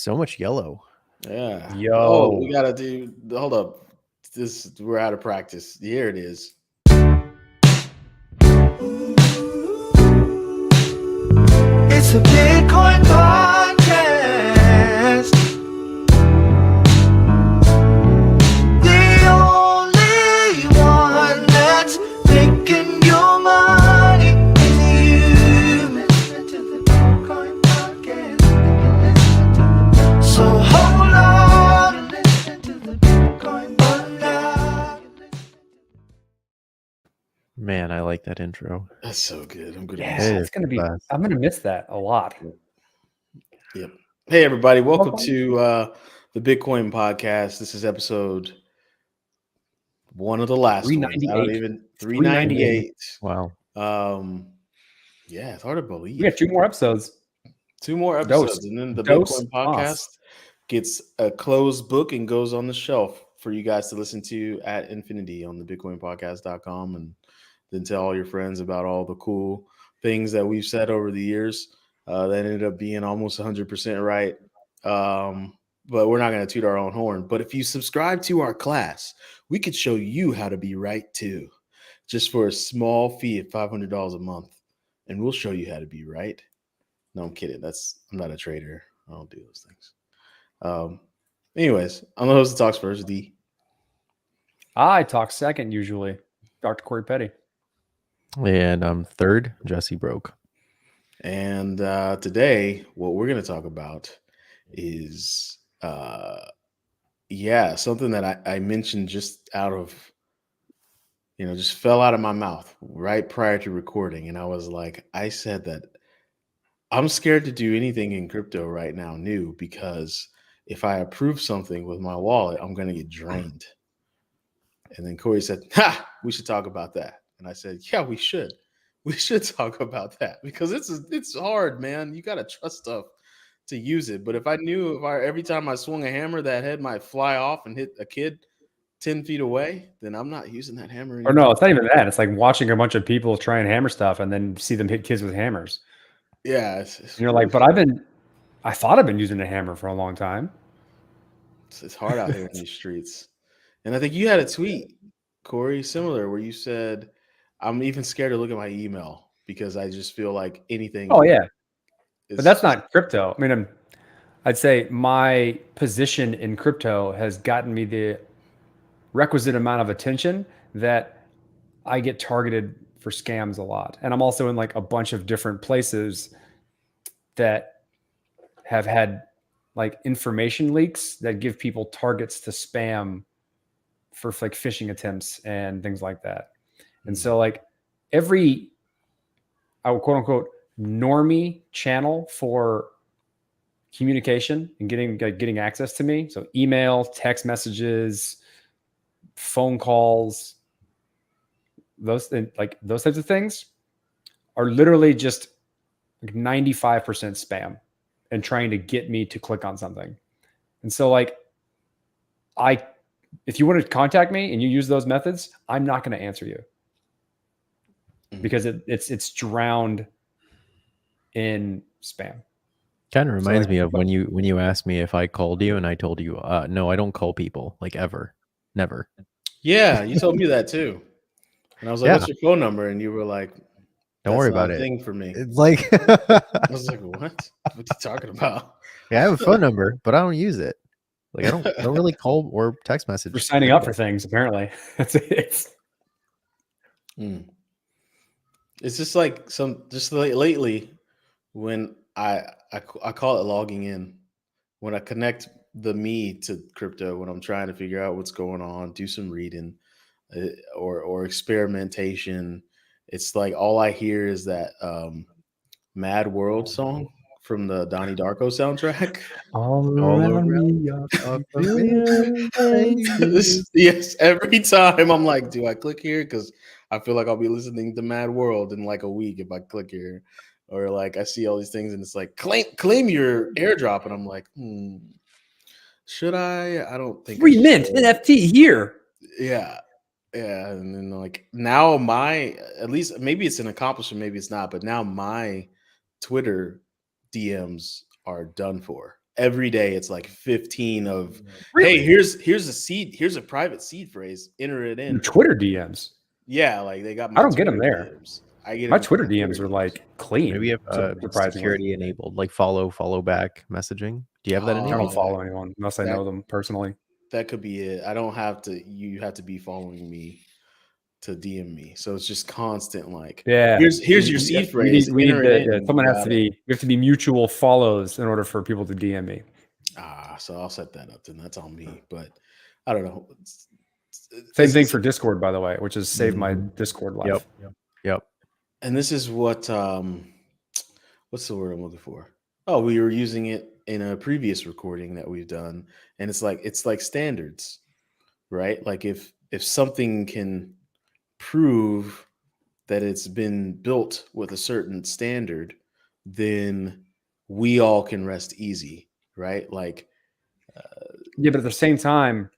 so much yellow. Yeah. Yo. Oh, we gotta do. Hold up. We're out of practice. Here it is. It's a Bitcoin podcast. The only one that's making your money is you. Listen to the Bitcoin podcast. So hold on and listen to the Bitcoin podcast. Man, I like that intro. That's so good. I'm gonna Yeah, miss it. it's gonna be. Fast. I'm gonna miss that a lot. Yep. Hey everybody, welcome to the Bitcoin podcast. This is episode one of the last ones. I don't 398. even 398. Wow. Yeah, it's hard to believe. We got 2 more episodes. 2 more episodes, Dose. and then the Dose Bitcoin podcast mas. gets a closed book and goes on the shelf for you guys to listen to at infinity on the bitcoinpodcast.com, and then tell all your friends about all the cool things that we've said over the years that ended up being almost 100% right. But we're not going to toot our own horn. But if you subscribe to our class, we could show you how to be right too, just for a small fee of $500 a month, and we'll show you how to be right. No, I'm kidding. I'm not a trader. I don't do those things. Anyways, I'm the host that talks first, D. I talk second usually. Dr. Corey Petty. And third, Jesse Broke. And today, what we're going to talk about is, something that I mentioned just out of, just fell out of my mouth right prior to recording. And I was like, I said that I'm scared to do anything in crypto right now new, because if I approve something with my wallet, I'm going to get drained. And then Corey said, we should talk about that. And I said, yeah, we should. We should talk about that, because it's hard, man. You got to trust stuff to use it. But if I knew every time I swung a hammer, that head might fly off and hit a kid 10 feet away, then I'm not using that hammer anymore. Or no, it's not even that. It's like watching a bunch of people try and hammer stuff and then see them hit kids with hammers. Yeah. And you're like, but I thought I've been using a hammer for a long time. It's hard out here in these streets. And I think you had a tweet, Corey, similar, where you said, I'm even scared to look at my email because I just feel like anything. Oh, yeah. But that's not crypto. I mean, I'd say my position in crypto has gotten me the requisite amount of attention that I get targeted for scams a lot. And I'm also in like a bunch of different places that have had like information leaks that give people targets to spam for like phishing attempts and things like that. And so like every, I would quote unquote, normie channel for communication and getting access to me. So email, text messages, phone calls, those types of things are literally just like 95% spam and trying to get me to click on something. And so like, if you want to contact me and you use those methods, I'm not going to answer you because it's drowned in spam. Kind of reminds me of when you asked me if I called you and I told you, no, I don't call people, like ever, never. Yeah, you told me that too. And I was like, what's your phone number? And you were like, don't worry about it. Thing for me. It's like I was like, what? What are you talking about? Yeah, I have a phone number, but I don't use it. Like I don't really call or text message. We're signing up for things, apparently. It's just like lately when I call it logging in, when I connect the me to crypto, when I'm trying to figure out what's going on, do some reading or experimentation. It's like all I hear is that Mad World song from the Donnie Darko soundtrack. All around me yes, every time I'm like, do I click here? Because I feel like I'll be listening to Mad World in like a week if I click here. Or like I see all these things and it's like claim your airdrop, and I'm like, should I? I don't think free mint NFT here. Yeah. And then like now at least maybe it's an accomplishment, maybe it's not, but now my Twitter DMs are done for. every day it's like 15 of, Really? hey, here's a seed, here's a private seed phrase, enter it in. Twitter DMs. Yeah, like they got I my don't get Twitter them there. DMs. I get My them Twitter from DMs are like clean. Maybe you have surprisingly. security enabled, like follow back messaging. Do you have that I enabled? don't follow anyone unless I know them personally. That could be it. I don't have to. You have to be following me to DM me. So it's just constant. Like, Yeah. here's your seed phrase. We need enter it in, yeah, someone has got to it. be. We have to be mutual follows in order for people to DM me. So I'll set that up. Then that's on me. But I don't know. Same thing for Discord, by the way, which has saved my Mhm. Discord life. Yep. And this is what what's the word I'm looking for? Oh, we were using it in a previous recording that we've done, and it's like standards, right? Like if something can prove that it's been built with a certain standard, then we all can rest easy, right? Like Yeah, but at the same time,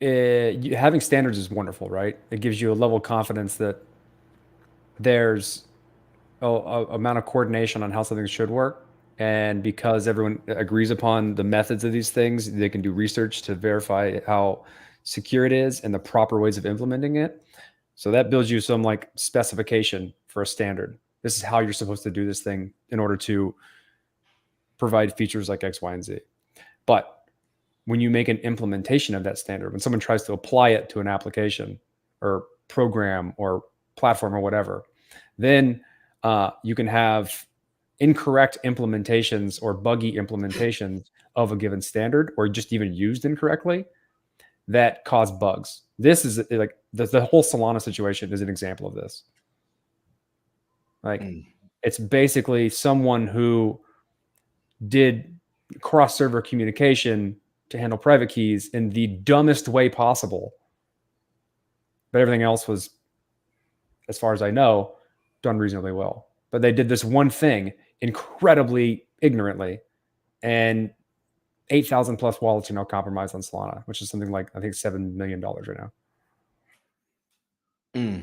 having standards is wonderful, right? It gives you a level of confidence that there's a amount of coordination on how something should work. And because everyone agrees upon the methods of these things, they can do research to verify how secure it is and the proper ways of implementing it. So that builds you some like specification for a standard. This is how you're supposed to do this thing in order to provide features like X, Y, and Z. But when you make an implementation of that standard, when someone tries to apply it to an application or program or platform or whatever, then you can have incorrect implementations or buggy implementations of a given standard, or just even used incorrectly, that cause bugs. This is like the whole Solana situation is an example of this. Like it's basically someone who did cross-server communication to handle private keys in the dumbest way possible. But everything else was, as far as I know, done reasonably well. But they did this one thing incredibly ignorantly, and 8,000 plus wallets are now compromised on Solana, which is something like, I think, $7 million right now.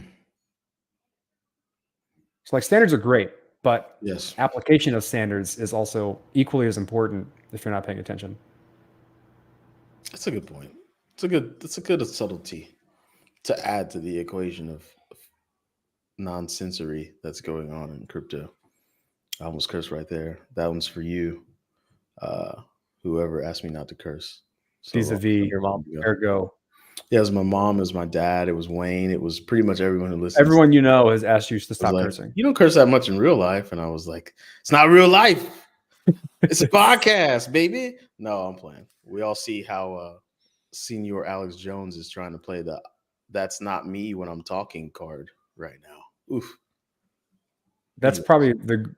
So like standards are great, but yes, application of standards is also equally as important if you're not paying attention. that's a good point. It's a good subtlety to add to the equation of non-sensory that's going on in crypto. I almost cursed right there. That one's for you. Whoever asked me not to curse. So, vis-a-vis your mom. Ergo. Yeah, it was my mom, it was my dad, it was Wayne, it was pretty much everyone who listens. Everyone you know has asked you to stop like, cursing. You don't curse that much in real life. And I was like, it's not real life. It's a podcast, baby. No, I'm playing. We all see how Senior Alex Jones is trying to play the "that's not me when I'm talking" card right now. Oof. That's probably the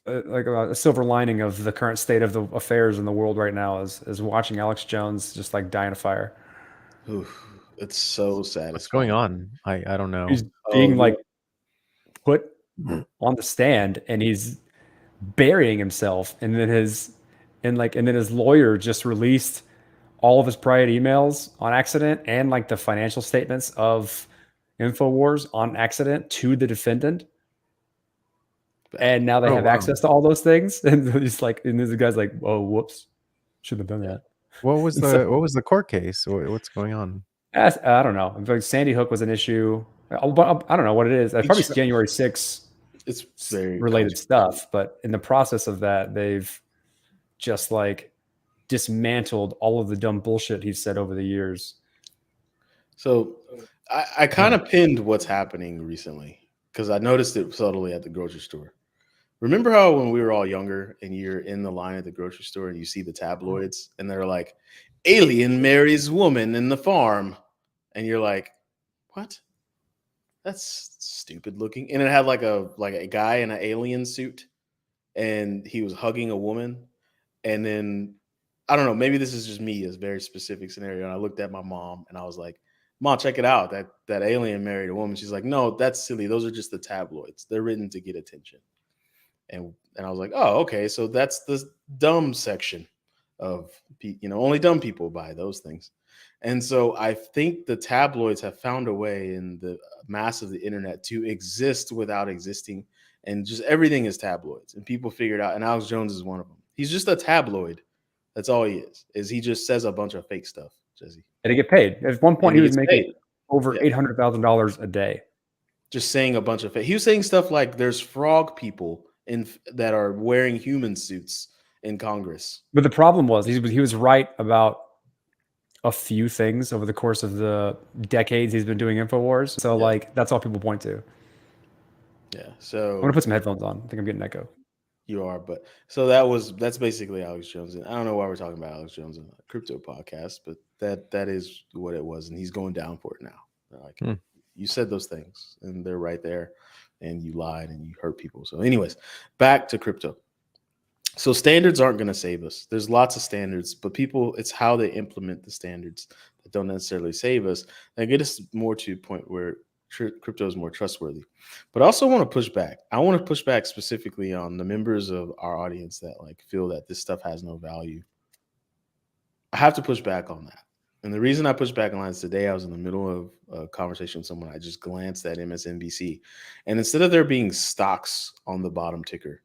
like a silver lining of the current state of the affairs in the world right now is watching Alex Jones just like die in a fire. Oof. It's so satisfying. What's going on? I don't know. He's being like put on the stand and he's burying himself, and then his lawyer just released all of his private emails on accident and like the financial statements of InfoWars on accident to the defendant. And now they have access to all those things. And he's like, and the guy's like, oh, whoops. Shouldn't have done that. What was the court case? What's going on? I don't know. Like Sandy Hook was an issue. I don't know what it is. Probably January 6th. It's very related stuff. But in the process of that, they've just like dismantled all of the dumb bullshit he's said over the years. So I kind of pinned what's happening recently because I noticed it subtly at the grocery store. Remember how when we were all younger and you're in the line at the grocery store and you see the tabloids and they're like, alien marries woman in the farm. And you're like, what? That's stupid looking. And it had like a guy in an alien suit and he was hugging a woman. And then, I don't know, maybe this is just me, a very specific scenario. And I looked at my mom and I was like, Mom, check it out. That alien married a woman. She's like, no, that's silly. Those are just the tabloids. They're written to get attention. And I was like, oh, okay. So that's the dumb section of, only dumb people buy those things. And so I think the tabloids have found a way in the mass of the internet to exist without existing and just everything is tabloids. And people figured out, and Alex Jones is one of them. He's just a tabloid. That's all he is he just says a bunch of fake stuff, Jesse. And he get paid. At one point, he was making paid. over $800,000 a day. Just saying a bunch of fake. He was saying stuff like there's frog people that are wearing human suits in Congress. But the problem was he was right about a few things over the course of the decades he's been doing InfoWars. So like that's all people point to. Yeah. So I'm gonna put some headphones on. I think I'm getting an echo. You are, but so that's basically Alex Jones. And I don't know why we're talking about Alex Jones in a crypto podcast, but that is what it was, and he's going down for it now. Like you said those things, and they're right there, and you lied and you hurt people. So, anyways, back to crypto. So standards aren't going to save us. There's lots of standards, but it's how they implement the standards that don't necessarily save us. That get us more to a point where crypto is more trustworthy. But I also want to push back. I want to push back specifically on the members of our audience that like feel that this stuff has no value. I have to push back on that. And the reason I push back on that is today I was in the middle of a conversation with someone. I just glanced at MSNBC, and instead of there being stocks on the bottom ticker,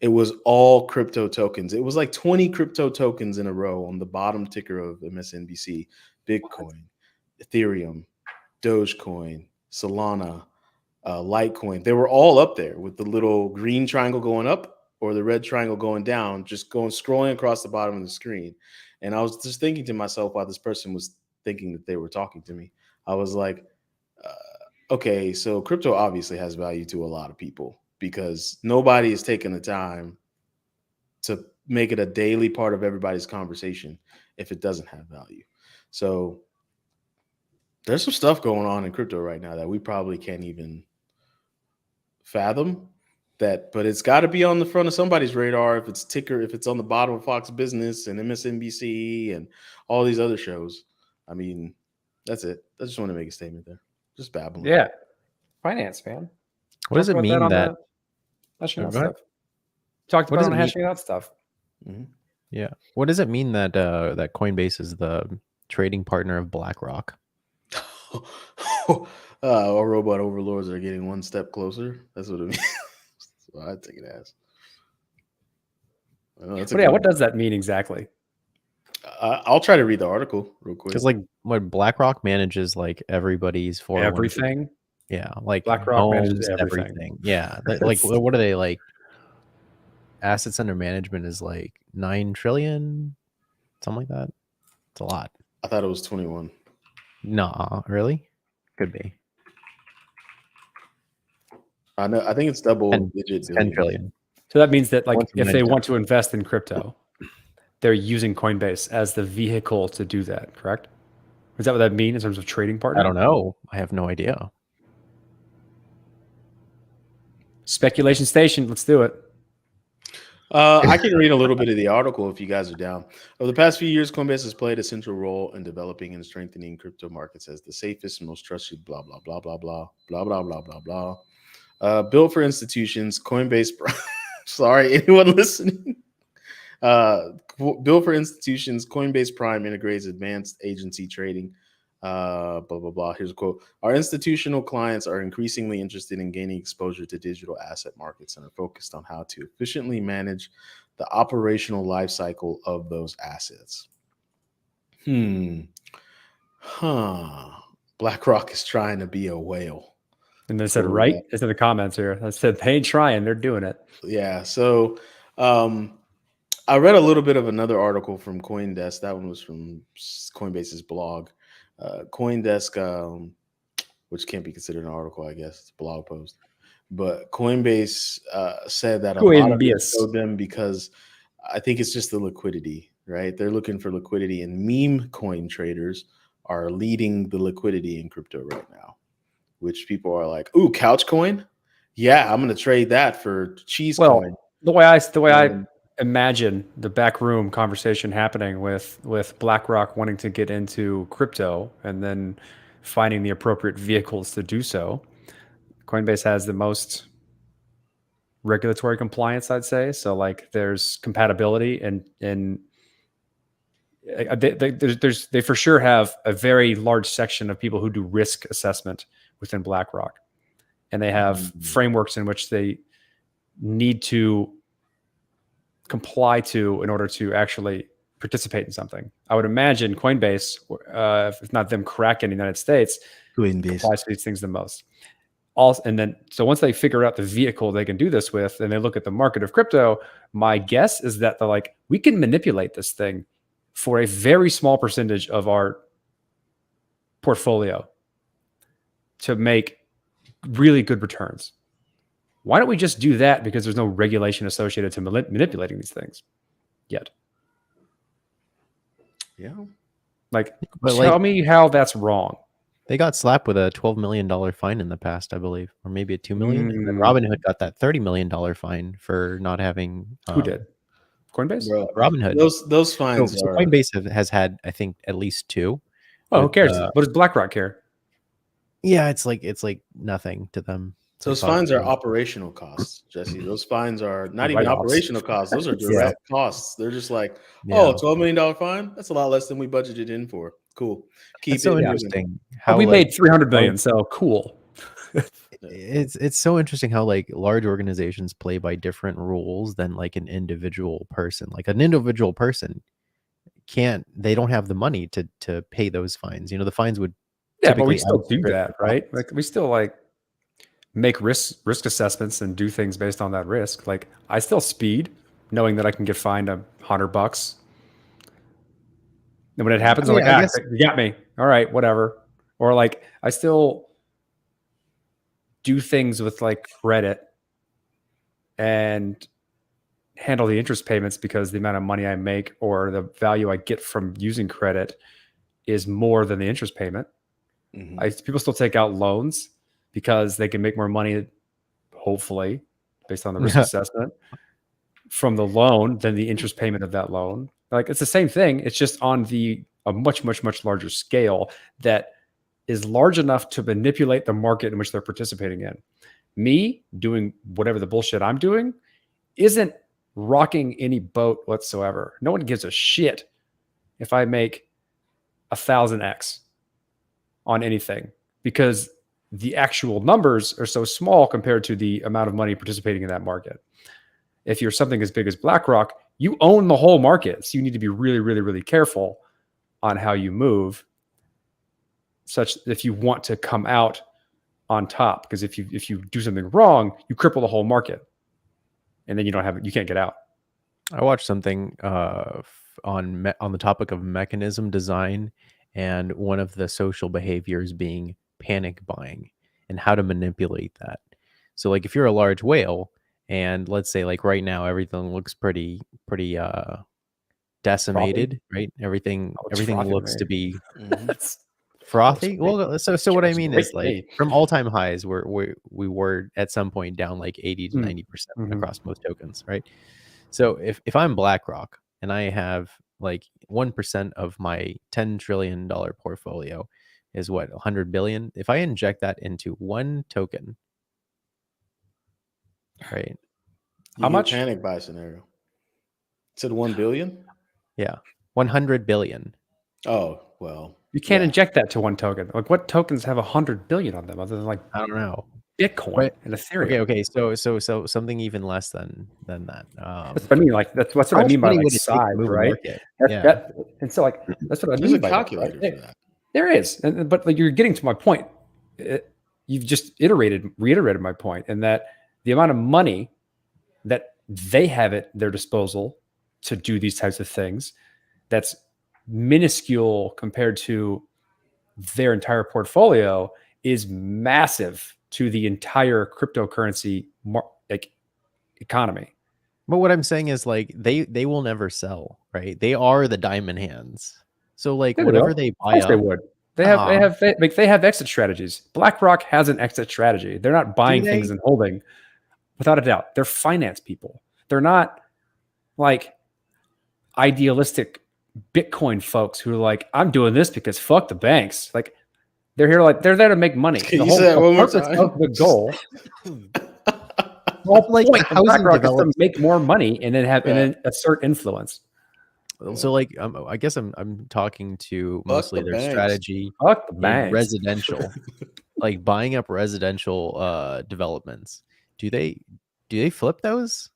it was all crypto tokens. It was like 20 crypto tokens in a row on the bottom ticker of MSNBC: Bitcoin, Ethereum, Dogecoin, Solana, Litecoin. They were all up there with the little green triangle going up or the red triangle going down, just scrolling across the bottom of the screen. And I was just thinking to myself while this person was thinking that they were talking to me, I was like, okay, so crypto obviously has value to a lot of people because nobody is taking the time to make it a daily part of everybody's conversation if it doesn't have value. So there's some stuff going on in crypto right now that we probably can't even fathom that, but it's got to be on the front of somebody's radar. If it's on the bottom of Fox Business and MSNBC and all these other shows. I mean, that's it. I just want to make a statement there. Just babbling. Yeah. Finance, man. What does it mean that hashing out stuff? Talked about hashing out stuff. Mm-hmm. Yeah. What does it mean that that Coinbase is the trading partner of BlackRock? Our robot overlords are getting one step closer. That's what it means. So I take it as. What does that mean exactly? I'll try to read the article real quick. Because like what BlackRock manages like everybody's 401k. Everything. Yeah, like BlackRock manages everything. Yeah, like what are they like? Assets under management is like 9 trillion, something like that. It's a lot. I thought it was 21. Nah, really? Could be. I know. I think it's double digit. 10 trillion. So that means that like if they want to invest in crypto, they're using Coinbase as the vehicle to do that, correct? Is that what that means in terms of trading partner? I don't know. I have no idea. Speculation Station. Let's do it. I can read a little bit of the article if you guys are down. Over the past few years, Coinbase has played a central role in developing and strengthening crypto markets as the safest and most trusted blah, blah, blah, blah, blah, blah, blah, blah, blah, blah. Built for institutions, Coinbase, sorry, anyone listening? Built for institutions, Coinbase Prime integrates advanced agency trading. Blah, blah, blah. Here's a quote. Our institutional clients are increasingly interested in gaining exposure to digital asset markets and are focused on how to efficiently manage the operational life cycle of those assets. BlackRock is trying to be a whale. And they said, right? It's in the comments here. I said, they ain't trying. They're doing it. Yeah. So I read a little bit of another article from CoinDesk. That one was from Coinbase's blog. CoinDesk, which can't be considered an article, I guess. It's a blog post. But Coinbase said that a lot of it showed them because I think it's just the liquidity, right? They're looking for liquidity, and meme coin traders are leading the liquidity in crypto right now, which people are like, ooh, couch coin? Yeah, I'm going to trade that for cheese coin. The way I imagine the backroom conversation happening with BlackRock wanting to get into crypto and then finding the appropriate vehicles to do so. Coinbase has the most regulatory compliance, I'd say. So like there's compatibility and they for sure have a very large section of people who do risk assessment within BlackRock. And they have frameworks in which they need to comply to in order to actually participate in something. I would imagine Coinbase, if not them cracking in the United States, complies to these things the most. Also, and then so once they figure out the vehicle they can do this with, and they look at the market of crypto, my guess is that they're like, we can manipulate this thing for a very small percentage of our portfolio to make really good returns. Why don't we just do that? Because there's no regulation associated to manipulating these things yet. Yeah. Like, But tell me how that's wrong. They got slapped with a $12 million fine in the past, I believe, or maybe a $2 million. And then Robinhood got that $30 million fine for not having. Who did? Coinbase? Bro, Robinhood. Those fines so are. Coinbase has had, I think, at least 2. Oh, who cares? What does BlackRock care? Yeah, it's like nothing to them. Those fines are operational costs, Jesse. Those fines are not even operational costs. Those are direct costs. They're just like, oh, $12 million fine? That's a lot less than we budgeted in for. Cool. Keep it's so it interesting. How we made 300 million, so cool. It's so interesting how like large organizations play by different rules than like an individual person. Like an individual person they don't have the money to pay those fines. You know, the fines would but we still do that, right? Like we still like make risk assessments and do things based on that risk. Like I still speed knowing that I can get fined $100. And when it happens, I'm like, guess, you got me. All right, whatever. Or like I still do things with like credit and handle the interest payments because the amount of money I make or the value I get from using credit is more than the interest payment. Mm-hmm. People still take out loans because they can make more money, hopefully, based on the risk assessment from the loan than the interest payment of that loan. Like it's the same thing. It's just on a much, much, much larger scale that is large enough to manipulate the market in which they're participating in. Me doing whatever the bullshit I'm doing isn't rocking any boat whatsoever. No one gives a shit if I make 1,000x on anything because the actual numbers are so small compared to the amount of money participating in that market. If you're something as big as BlackRock, you own the whole market. So you need to be really, really, really careful on how you move such if you want to come out on top, because if you do something wrong, you cripple the whole market and then you can't get out. I watched something on the topic of mechanism design and one of the social behaviors being panic buying and how to manipulate that. So like if you're a large whale and let's say like right now everything looks pretty decimated, right? Everything looks to be frothy. Well, so what I mean is like from all-time highs we were at some point down like 80 to 90% across most tokens, right? So if I'm BlackRock and I have like 1% of my $10 trillion portfolio is what, 100 billion? If I inject that into one token, right? How much? Panic buy scenario. It said 1 billion? Yeah. 100 billion. Oh, well. You can't inject that to one token. Like what tokens have 100 billion on them other than like I don't know. Bitcoin and Ethereum. Okay. So something even less than that. That's what I mean. Like that's what I mean by like size, right? And so like that's what I mean. There's a calculator for that. There is, but like you're getting to my point. You've just reiterated my point, in that the amount of money that they have at their disposal to do these types of things, that's minuscule compared to their entire portfolio, is massive to the entire cryptocurrency economy. But what I'm saying is like they will never sell, right? They are the diamond hands. So like whatever they buy up, they would. They have exit strategies. BlackRock has an exit strategy. They're not buying things and holding, without a doubt. They're finance people. They're not like idealistic Bitcoin folks who are like, I'm doing this because fuck the banks. Like they're there to make money. Can you say that one more time? Of the goal. Well, like BlackRock is to make more money and then assert influence. So like I guess I'm talking to mostly their strategy. Fuck the banks. Residential, like buying up residential developments. Do they do they flip those,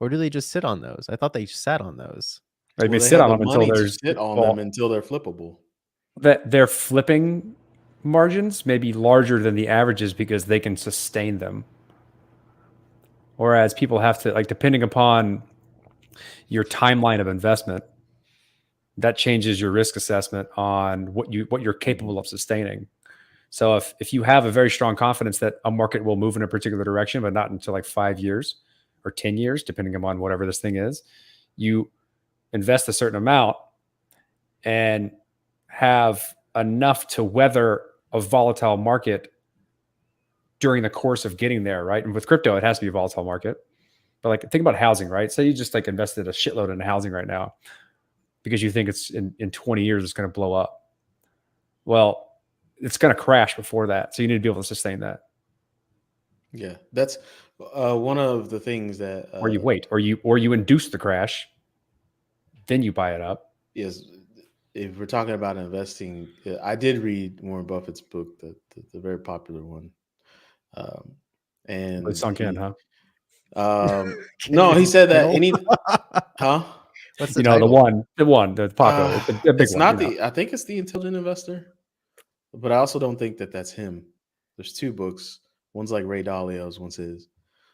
or do they just sit on those? I thought they sat on those. They Well, they sit have on the them until money to there's sit on them until they're flippable. That their flipping margins may be larger than the averages because they can sustain them. Whereas people have to, like, depending upon your timeline of investment, that changes your risk assessment on what you're capable of sustaining. So if you have a very strong confidence that a market will move in a particular direction, but not until like 5 years or 10 years, depending upon whatever this thing is, you invest a certain amount and have enough to weather a volatile market during the course of getting there, right? And with crypto, it has to be a volatile market. But like, think about housing, right? Say you just like invested a shitload in housing right now because you think it's in 20 years, it's going to blow up. Well, it's going to crash before that. So you need to be able to sustain that. Yeah, that's one of the things that or you wait, or you induce the crash, then you buy it up. Yes, if we're talking about investing, I did read Warren Buffett's book, the very popular one, and It's sunk in, huh? No, he said that huh? What's the the title? the popular, the big it's one. Not I think it's The Intelligent Investor, but I also don't think that that's him. There's two books. One's like Ray Dalio's, one's his.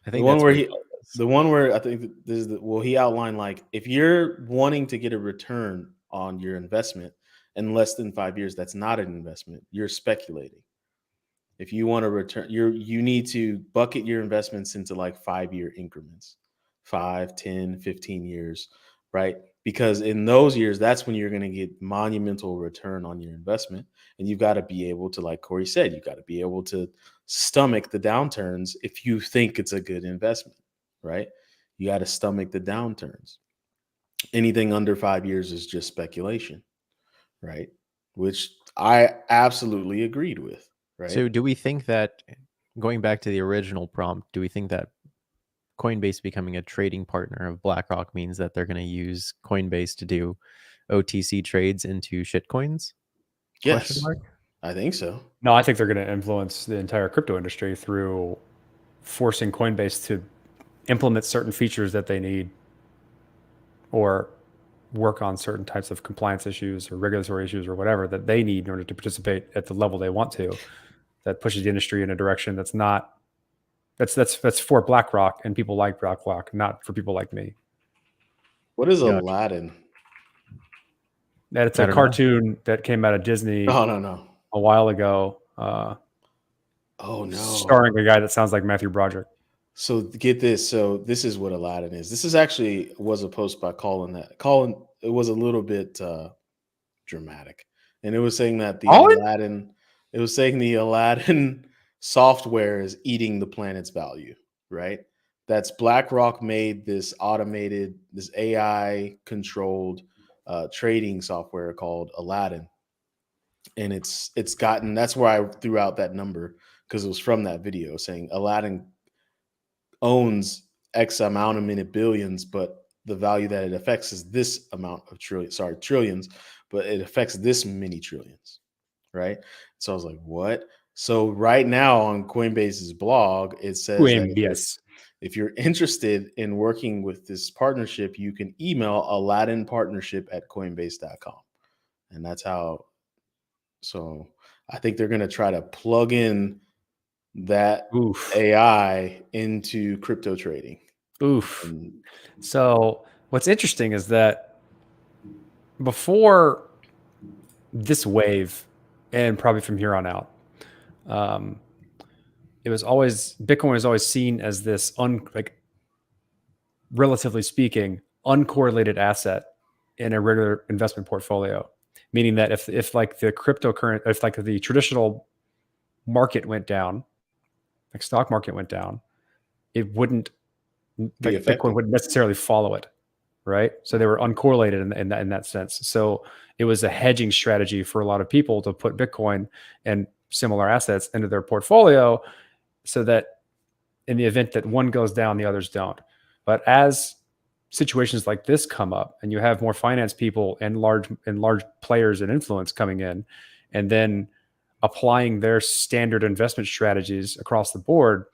I think the one where I think this is he outlined, like, if you're wanting to get a return on your investment in less than 5 years, that's not an investment. You're speculating. If you want to return, you need to bucket your investments into like 5-year increments, 5, 10, 15 years, right? Because in those years, that's when you're going to get monumental return on your investment. And you've got to be able to, like Corey said, you've got to be able to stomach the downturns if you think it's a good investment, right? You got to stomach the downturns. Anything under 5 years is just speculation, right? Which I absolutely agreed with. Right. So do we think that, going back to the original prompt, do we think that Coinbase becoming a trading partner of BlackRock means that they're going to use Coinbase to do OTC trades into shitcoins? Yes, I think so. No, I think they're going to influence the entire crypto industry through forcing Coinbase to implement certain features that they need, or work on certain types of compliance issues or regulatory issues or whatever that they need in order to participate at the level they want to. That pushes the industry in a direction that's for BlackRock and people like BlackRock, not for people like me. What is Aladdin? That it's a cartoon that came out of Disney. No. A while ago. Oh no! Starring a guy that sounds like Matthew Broderick. So get this. So this is what Aladdin is. This is actually was a post by Colin. It was a little bit dramatic, and it was saying that Aladdin software is eating the planet's value. Right? That's BlackRock made this automated, this AI controlled trading software called Aladdin. And it's gotten, that's where I threw out that number, because it was from that video saying Aladdin owns X amount of minute billions, but the value that it affects is this amount of trillions, but it affects this many trillions, right? So I was like, what? So right now on Coinbase's blog, it says that if you're interested in working with this partnership, you can email aladdinpartnership@coinbase.com. And that's how. So I think they're going to try to plug in that AI into crypto trading. So what's interesting is that before this wave, and probably from here on out, Bitcoin was always seen as this relatively speaking, uncorrelated asset in a regular investment portfolio. Meaning that if like the the traditional market went down, like stock market went down, it wouldn't, Bitcoin wouldn't necessarily follow it, right? So they were uncorrelated in that sense. So it was a hedging strategy for a lot of people to put Bitcoin and similar assets into their portfolio, so that in the event that one goes down, the others don't. But as situations like this come up, and you have more finance people and large players and influence coming in, and then applying their standard investment strategies across the board,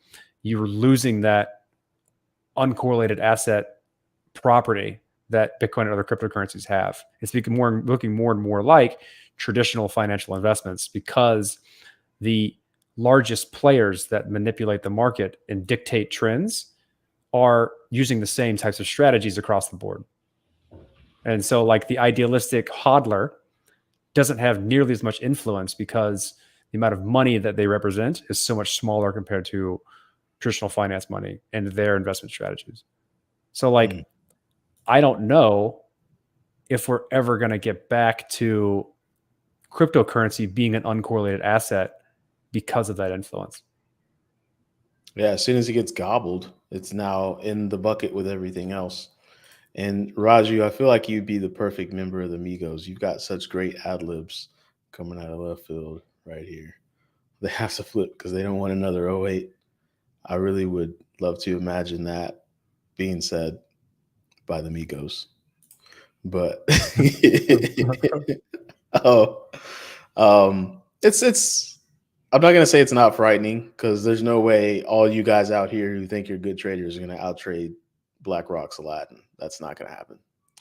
you're losing that uncorrelated asset property that Bitcoin and other cryptocurrencies have. It's looking more and more like traditional financial investments because the largest players that manipulate the market and dictate trends are using the same types of strategies across the board. And so like the idealistic hodler doesn't have nearly as much influence because the amount of money that they represent is so much smaller compared to traditional finance money and their investment strategies. So like, I don't know if we're ever going to get back to cryptocurrency being an uncorrelated asset because of that influence. Yeah, as soon as it gets gobbled, it's now in the bucket with everything else. And Raju, I feel like you'd be the perfect member of the Migos. You've got such great ad libs coming out of left field right here. They have to flip because they don't want another 08. I really would love to imagine that being said by the Migos. But it's I'm not gonna say it's not frightening because there's no way all you guys out here who think you're good traders are gonna outtrade BlackRock's Aladdin. That's not gonna happen.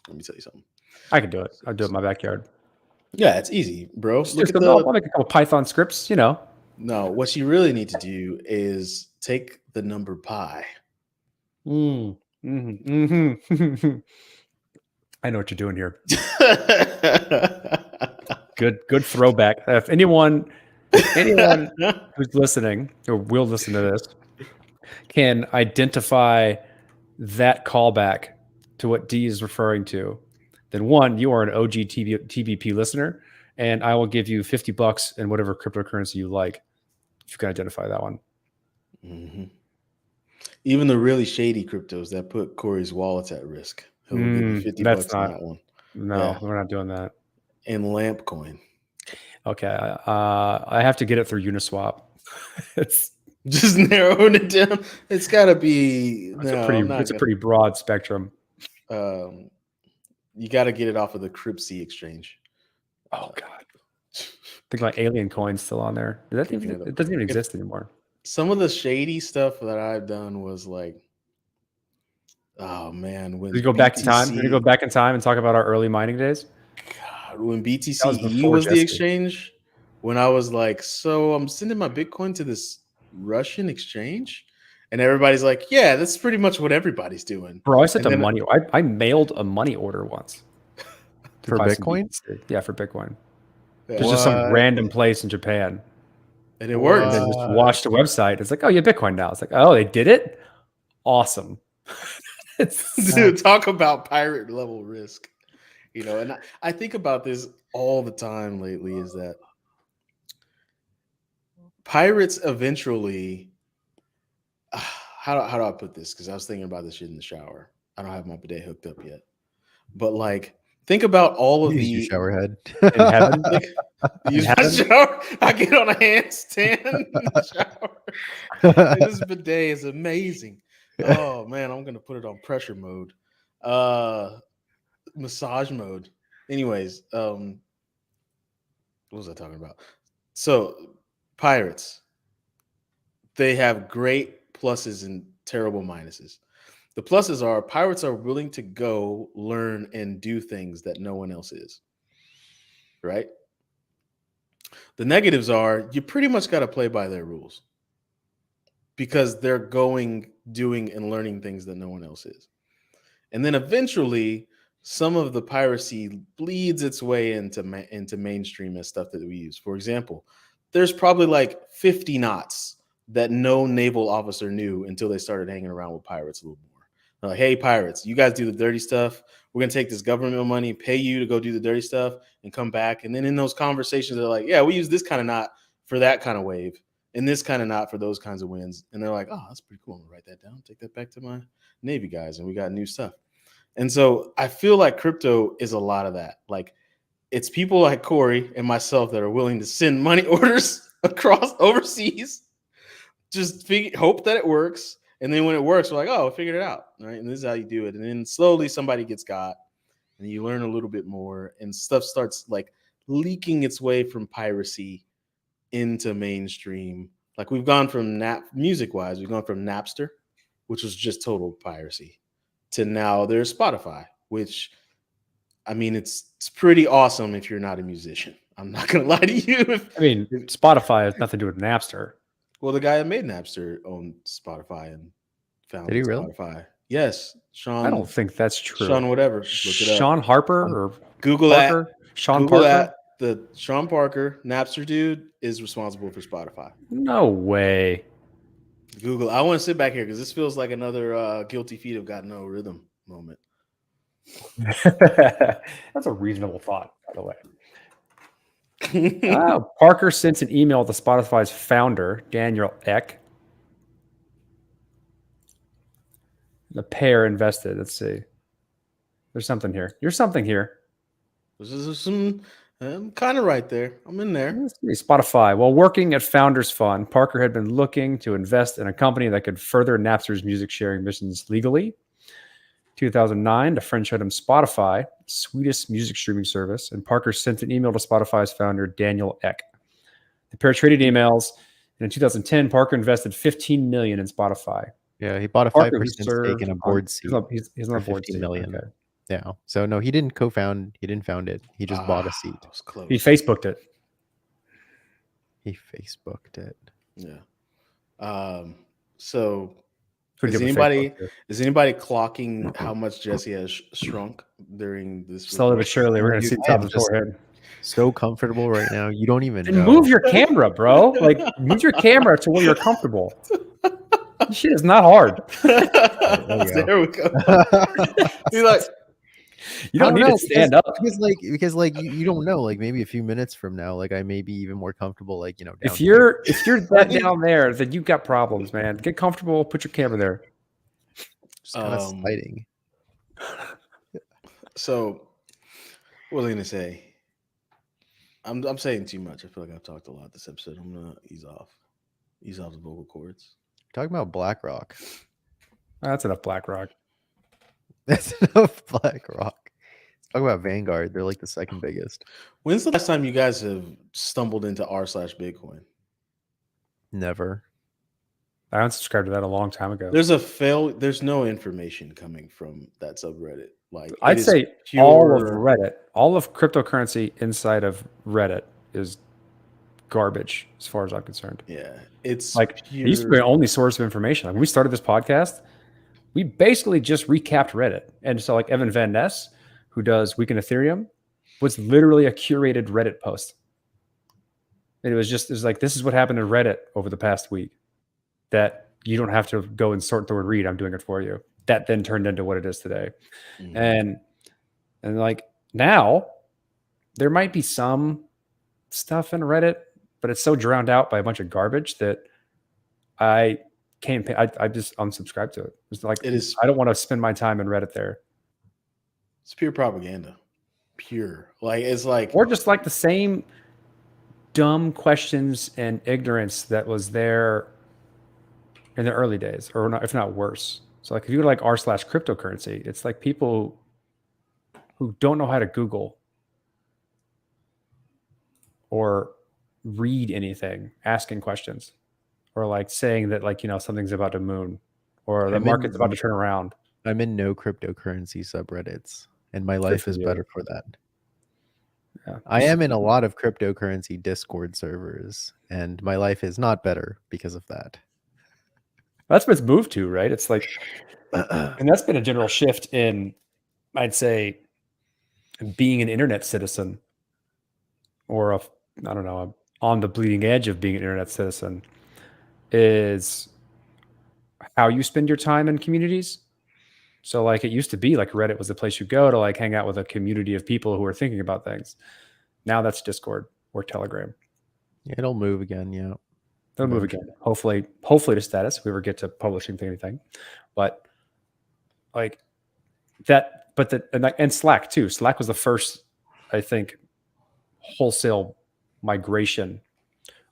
Let me tell you something. I can do it. I'll do it in my backyard. Yeah, it's easy, bro. I'll make a couple Python scripts, you know. No, what you really need to do is take the number pi. I know what you're doing here. Good throwback. If anyone who's listening or will listen to this can identify that callback to what D is referring to, then one, you are an OG TBP listener, and I will give you $50 in whatever cryptocurrency you like if you can identify that one. Mm-hmm. Even the really shady cryptos that put Corey's wallets at risk. He'll give you $50 on that one. No, yeah. We're not doing that. And Lampcoin. Okay, I have to get it through Uniswap. It's just narrowing it down. It's got to be. It's a pretty broad spectrum. You got to get it off of the Cryptsy exchange. Oh God, think like Alien Coin's still on there. It doesn't even exist anymore. Some of the shady stuff that I've done was like, oh man, when you go back in time, go back in time and talk about our early mining days. God, when BTC was the exchange, when I was like, so I'm sending my Bitcoin to this Russian exchange, and everybody's like, yeah, that's pretty much what everybody's doing. Bro, I sent I mailed a money order once for Bitcoin. Yeah, for Bitcoin. There's just some random place in Japan. And it worked. And then just watched the website. It's like, oh, you have Bitcoin now. It's like, oh, they did it? Awesome. Dude, talk about pirate level risk. You know, and I think about this all the time lately is that pirates eventually, how do I put this? Because I was thinking about this shit in the shower. I don't have my bidet hooked up yet. But like, think about all of the shower head in heaven. Use my shower. I get on a handstand in the shower. This bidet is amazing. Oh man, I'm gonna put it on pressure mode, massage mode. Anyways, what was I talking about? So pirates, they have great pluses and terrible minuses. The pluses are pirates are willing to go learn and do things that no one else is. Right? The negatives are you pretty much got to play by their rules because they're going, doing, and learning things that no one else is. And then eventually, some of the piracy bleeds its way into mainstream as stuff that we use. For example, there's probably like 50 knots that no naval officer knew until they started hanging around with pirates a little more. They're like, hey, pirates, you guys do the dirty stuff. We're going to take this government money, pay you to go do the dirty stuff and come back. And then in those conversations, they're like, yeah, we use this kind of knot for that kind of wave and this kind of knot for those kinds of winds. And they're like, oh, that's pretty cool. I'm going to write that down. Take that back to my Navy guys. And we got new stuff. And so I feel like crypto is a lot of that. Like it's people like Corey and myself that are willing to send money orders across overseas, just hope that it works. And then when it works, we're like, oh, I figured it out. Right. And this is how you do it. And then slowly somebody gets got and you learn a little bit more and stuff starts like leaking its way from piracy into mainstream. Like we've gone from music wise, we've gone from Napster which was just total piracy, to now there's Spotify, which, I mean, it's pretty awesome if you're not a musician. I'm not gonna lie to you. I mean, Spotify has nothing to do with Napster. Well, the guy that made Napster owned Spotify and founded Did he really? Spotify. Yes, Sean. I don't think that's true. Sean, whatever. Look it up. Sean Harper or Google Parker? that. Sean Google Parker. that. The Sean Parker Napster dude is responsible for Spotify. No way. Google. I want to sit back here because this feels like another guilty feet have got no rhythm moment. That's a reasonable thought, by the way. Parker sent an email to Spotify's founder, Daniel Ek. The pair invested. Let's see. There's something here. There's something here. This is some. I'm kind of right there. I'm in there. Spotify. While working at Founders Fund, Parker had been looking to invest in a company that could further Napster's music sharing missions legally. 2009, a friend showed him Spotify, Swedish music streaming service, and Parker sent an email to Spotify's founder, Daniel Ek. The pair traded emails, and in 2010, Parker invested $15 million in Spotify. Yeah, he bought a 5% stake in a board seat. He's on a board seat. $15 million. Okay. Yeah. So no, he didn't co-found. He didn't found it. He just bought a seat. That was close. He Facebooked it. He Facebooked it. Yeah. So Could is give a anybody Facebook, is anybody clocking how much Jesse has shrunk during this? slowly but surely, we're going to see the top of his forehead. So comfortable right now. You don't even And know. move your camera, bro. Like, move your camera to where you're comfortable. This shit is not hard. There we go. He's like, You don't need to stand up. Because you don't know, like maybe a few minutes from now, like I may be even more comfortable, like, you know, If you're that down there, then you've got problems, man. Get comfortable, put your camera there. just kind of sliding. So what was I gonna say? I'm saying too much. I feel like I've talked a lot this episode. I'm gonna ease off the vocal cords. Talking about BlackRock. That's enough BlackRock. That's enough BlackRock. Talk about Vanguard. They're like the second biggest. When's the last time you guys have stumbled into r/Bitcoin? Never. I unsubscribed to that a long time ago. There's no information coming from that subreddit. Like, I'd say all of Reddit, all of cryptocurrency inside of Reddit is garbage as far as I'm concerned. Yeah, it's like it used to be the only source of information. Like when we started this podcast, we basically just recapped Reddit. And so like Evan Van Ness, who does Week in Ethereum, was literally a curated Reddit post. And it was like, this is what happened to Reddit over the past week, that you don't have to go and sort the word read. I'm doing it for you. That then turned into what it is today. Mm-hmm. And like now there might be some stuff in Reddit, but it's so drowned out by a bunch of garbage that I can't pay. I just unsubscribe to it. It's like, I don't want to spend my time in Reddit there. It's pure propaganda. Pure. Like, it's like, or just like the same dumb questions and ignorance that was there in the early days, or not, if not worse. So like if you go to like r/cryptocurrency, it's like people who don't know how to Google or read anything, asking questions, or like saying that like, you know, something's about to moon or the market's about to turn around. I'm in no cryptocurrency subreddits, and my life is better for that. Yeah. I am in a lot of cryptocurrency Discord servers, and my life is not better because of that. That's what it's moved to, right? It's like, and that's been a general shift in, I'd say, being an internet citizen, or on the bleeding edge of being an internet citizen, is how you spend your time in communities. So like it used to be like Reddit was the place you go to like hang out with a community of people who are thinking about things. Now that's Discord or Telegram. Yeah, it'll move again. Yeah. They'll move again. Hopefully to status if we ever get to publishing anything. But like that, and Slack too. Slack was the first, I think, wholesale migration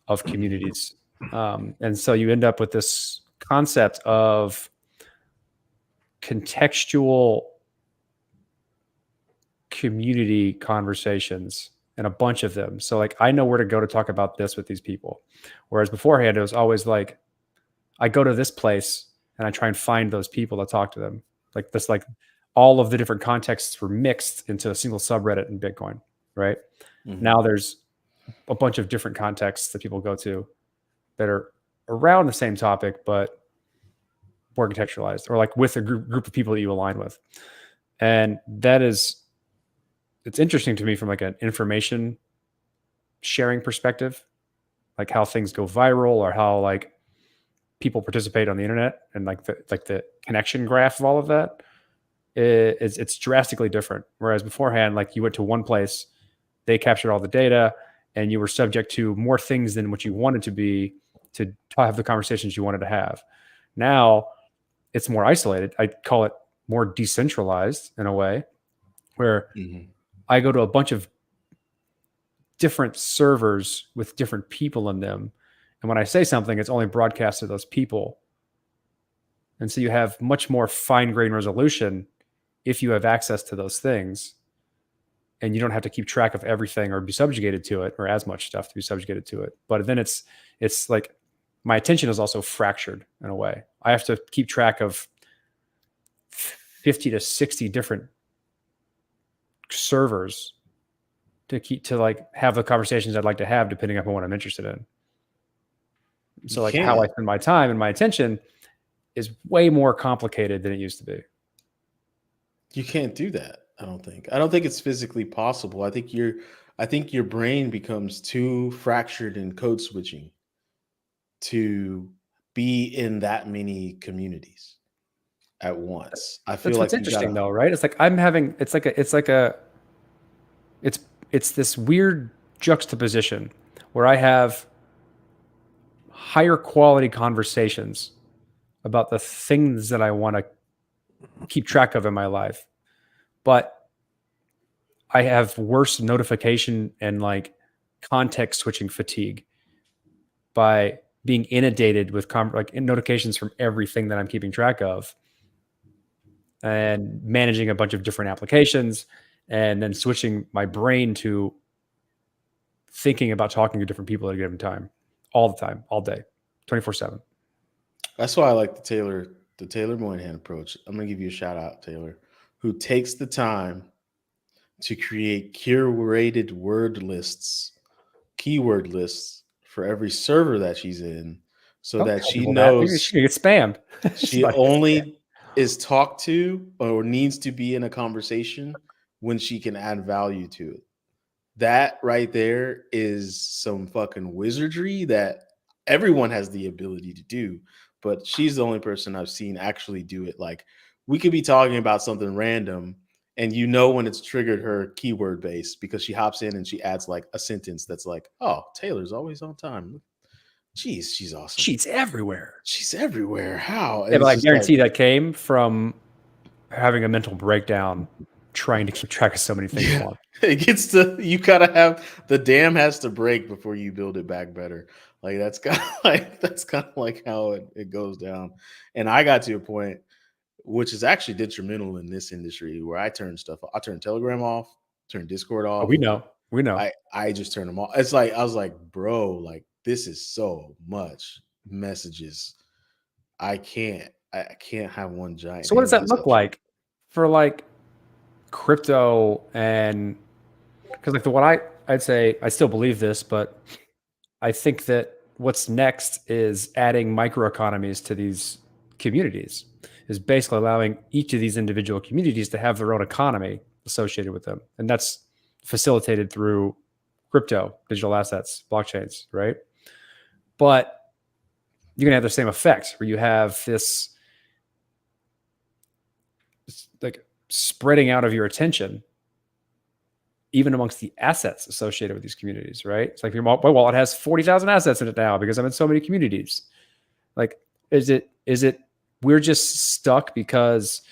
of communities. And so you end up with this concept of contextual community conversations, and a bunch of them. So like, I know where to go to talk about this with these people. Whereas beforehand, it was always like, I go to this place and I try and find those people to talk to them. Like this, like all of the different contexts were mixed into a single subreddit in Bitcoin, right? Mm-hmm. Now there's a bunch of different contexts that people go to that are around the same topic, but more contextualized, or like with a group of people that you align with. And it's interesting to me from like an information sharing perspective, like how things go viral or how like people participate on the internet, and like the connection graph of all of that. It's drastically different. Whereas beforehand, like you went to one place, they captured all the data, and you were subject to more things than what you wanted to be to have the conversations you wanted to have. Now it's more isolated. I call it more decentralized in a way, where I go to a bunch of different servers with different people in them. And when I say something, it's only broadcast to those people. And so you have much more fine-grained resolution if you have access to those things, and you don't have to keep track of everything or be subjugated to it, or as much stuff to be subjugated to it. But then it's like my attention is also fractured in a way. I have to keep track of 50 to 60 different servers to like have the conversations I'd like to have, depending on what I'm interested in. So like how I spend my time and my attention is way more complicated than it used to be. You can't do that. I don't think it's physically possible. I think your brain becomes too fractured in code switching to be in that many communities at once. I feel like it's interesting though, right? It's like it's this weird juxtaposition where I have higher quality conversations about the things that I want to keep track of in my life, but I have worse notification and like context switching fatigue by being inundated with notifications from everything that I'm keeping track of, and managing a bunch of different applications, and then switching my brain to thinking about talking to different people at a given time, all the time, all day, 24/7. That's why I like the Taylor Moynihan approach. I'm going to give you a shout out, Taylor, who takes the time to create curated keyword lists for every server that she's in, so that she knows she can get spammed. She only is talked to or needs to be in a conversation when she can add value to it. That right there is some fucking wizardry that everyone has the ability to do, but she's the only person I've seen actually do it. Like, we could be talking about something random, and when it's triggered her keyword base, because she hops in and she adds like a sentence that's like, "Oh, Taylor's always on time. Jeez, she's awesome. She's everywhere. How?" Yeah, but I guarantee that came from having a mental breakdown trying to keep track of so many things. Yeah. It gets you gotta have the dam has to break before you build it back better. Like that's kind of like how it goes down. And I got to a point which is actually detrimental in this industry, where I turn Telegram off, turn Discord off. Oh, we know. I just turn them off. It's like I was like, bro, like this is so much messages. I can't have one giant. So what does that look like for like crypto? And because like I'd say I still believe this, but I think that what's next is adding microeconomies to these communities, is basically allowing each of these individual communities to have their own economy associated with them. And that's facilitated through crypto, digital assets, blockchains, right? But you're gonna have the same effect where you have this like spreading out of your attention, even amongst the assets associated with these communities, right? It's like my wallet has 40,000 assets in it now because I'm in so many communities. Like, is it we're just stuck because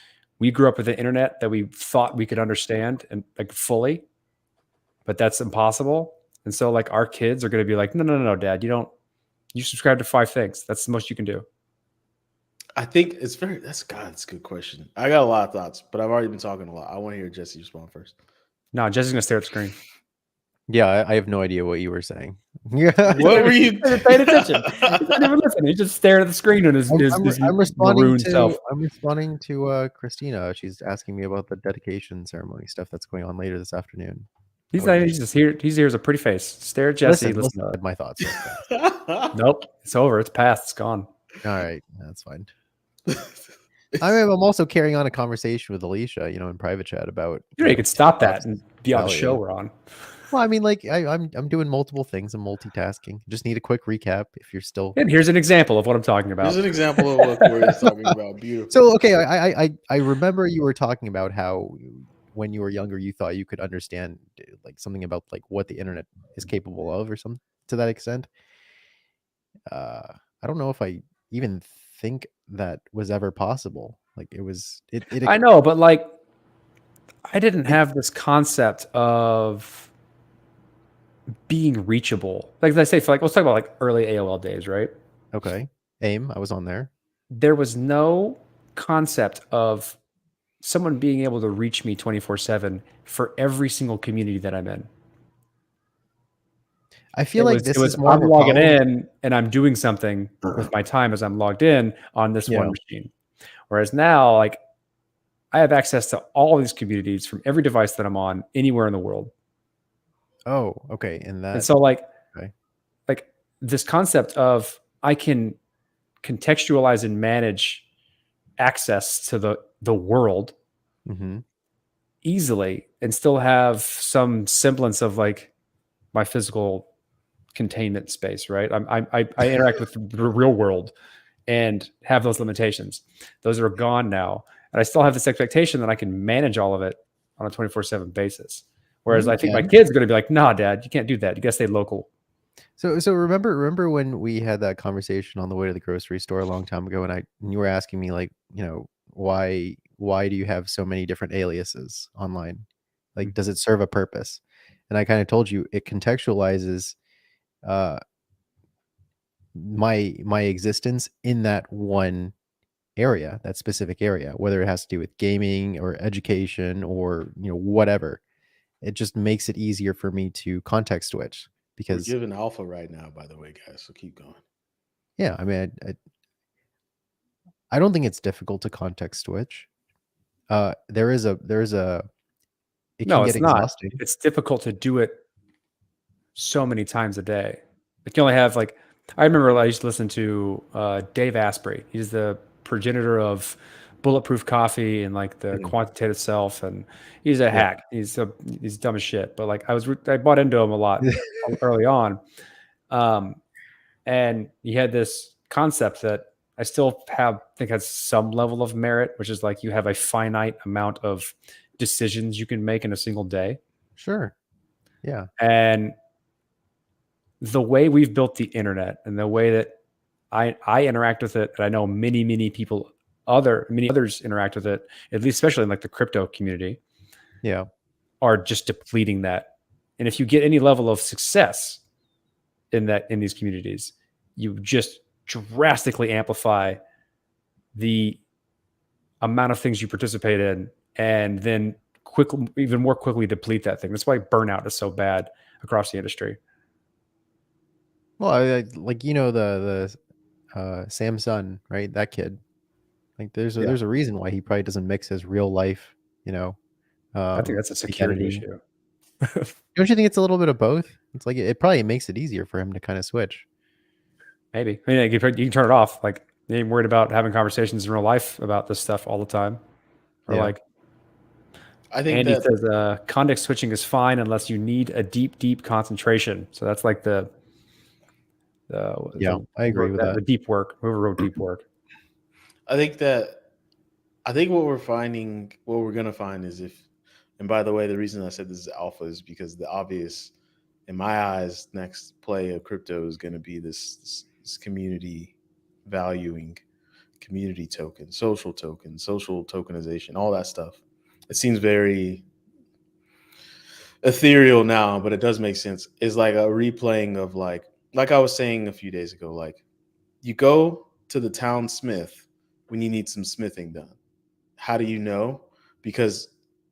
we grew up with the internet that we thought we could understand and like fully, but that's impossible. And so like our kids are going to be like, no, Dad, you subscribe to 5 things. That's the most you can do. I think that's a good question. I got a lot of thoughts, but I've already been talking a lot. I want to hear Jesse respond first. No, Jesse's going to stare at the screen. Yeah, I have no idea what you were saying. What were you paying attention? He's not even listening. He's just staring at the screen and his I'm responding maroon to self. I'm responding to Christina. She's asking me about the dedication ceremony stuff that's going on later this afternoon. He's just here. He's here as a pretty face. Stare at Jesse. Listen to my thoughts. Nope, it's over. It's past. It's gone. All right, that's fine. I'm also carrying on a conversation with Alicia, in private chat about. You could stop that and be on the show we're on. Well, I mean, like I'm doing multiple things. I'm multitasking. Just need a quick recap if you're still. And here's an example of what I'm talking about. Here's an example of what Corey's talking about. Beautiful. So okay, I remember you were talking about how when you were younger you thought you could understand like something about like what the internet is capable of or something to that extent. I don't know if I even think that was ever possible. Like it was. I know, but like I didn't have this concept of being reachable. Like I say, for like let's talk about like early AOL days, right? Okay. AIM, I was on there. There was no concept of someone being able to reach me 24/7 for every single community that I'm in. I feel this is more I'm logging in and I'm doing something with my time as I'm logged in on this one machine. Whereas now, like I have access to all these communities from every device that I'm on anywhere in the world. Oh, okay. And so like this concept of I can contextualize and manage access to the world easily and still have some semblance of like my physical containment space, right? I interact with the real world and have those limitations. Those are gone now. And I still have this expectation that I can manage all of it on a 24/7 basis. Whereas I think my kid's going to be like, nah, Dad, you can't do that. You got to stay local. So remember when we had that conversation on the way to the grocery store a long time ago, and you were asking me like, why do you have so many different aliases online? Like, does it serve a purpose? And I kind of told you it contextualizes my existence in that one area, that specific area, whether it has to do with gaming or education or whatever. It just makes it easier for me to context switch because we're giving alpha right now, by the way, guys. So keep going. Yeah, I mean, I don't think it's difficult to context switch. There is a. It no, can it's get not. exhausting. It's difficult to do it so many times a day. Like you only have like. I remember I used to listen to Dave Asprey. He's the progenitor of Bulletproof Coffee and like the quantitative self, and he's a hack. He's dumb as shit. But like I bought into him a lot early on, and he had this concept that I still think has some level of merit, which is like you have a finite amount of decisions you can make in a single day. Sure. Yeah. And the way we've built the internet and the way that I interact with it, and I know many people, many others interact with it, at least especially in like the crypto community, are just depleting that. And if you get any level of success in these communities, you just drastically amplify the amount of things you participate in, and then even more quickly deplete that thing. That's why burnout is so bad across the industry. Well, the Samsung, right? That kid. Like there's a reason why he probably doesn't mix his real life, I think that's a security issue. Don't you think it's a little bit of both? It's like it probably makes it easier for him to kind of switch. Maybe. I mean, you can turn it off. Like you ain't worried about having conversations in real life about this stuff all the time. Or like I think Andy says context switching is fine unless you need a deep concentration. So that's like I agree with that. The deep work. Whoever wrote deep work. I think what we're going to find is and by the way, the reason I said this is alpha is because the obvious, in my eyes, next play of crypto is going to be this community valuing, community token, social tokenization, all that stuff. It seems very ethereal now, but it does make sense. It's like a replaying of like I was saying a few days ago, like you go to the town smith when you need some smithing done. How do you know? Because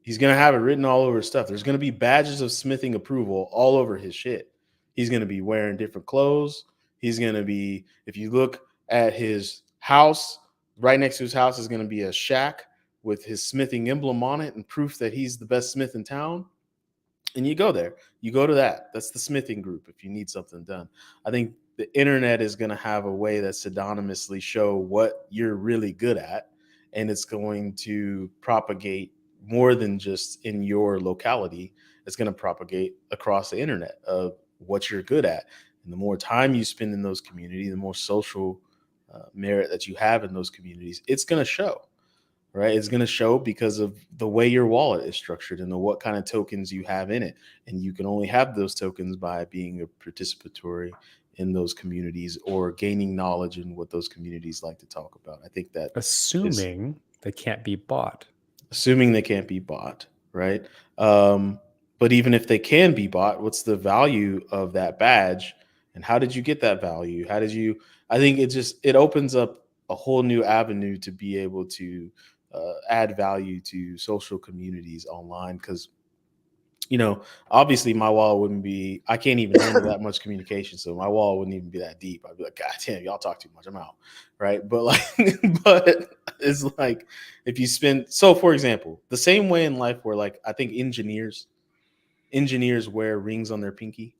He's going to have it written all over his stuff. There's going to be badges of smithing approval all over his shit. He's going to be wearing different clothes. He's going to be, if you look at his house, right next to his house is going to be a shack with his smithing emblem on it and proof that he's the best smith in town. And you go there. You go to that. That's the smithing group if you need something done. I think the internet is going to have a way that pseudonymously show what you're really good at. And it's going to propagate more than just in your locality. It's going to propagate across the internet of what you're good at. And the more time you spend in those communities, the more social merit that you have in those communities, it's going to show, right? It's going to show because of the way your wallet is structured and what kind of tokens you have in it. And you can only have those tokens by being a participatory in those communities or gaining knowledge in what those communities like to talk about. I think that assuming they can't be bought. Assuming they can't be bought, right? But even if they can be bought, what's the value of that badge? And how did you get that value? How did you, I think it opens up a whole new avenue to be able to add value to social communities online. Because, obviously my wallet wouldn't be, I can't even handle that much communication. So my wallet wouldn't even be that deep. I'd be like, God damn, y'all talk too much. I'm out. Right. But but it's like if you spend, so for example, the same way in life where I think engineers wear rings on their pinky.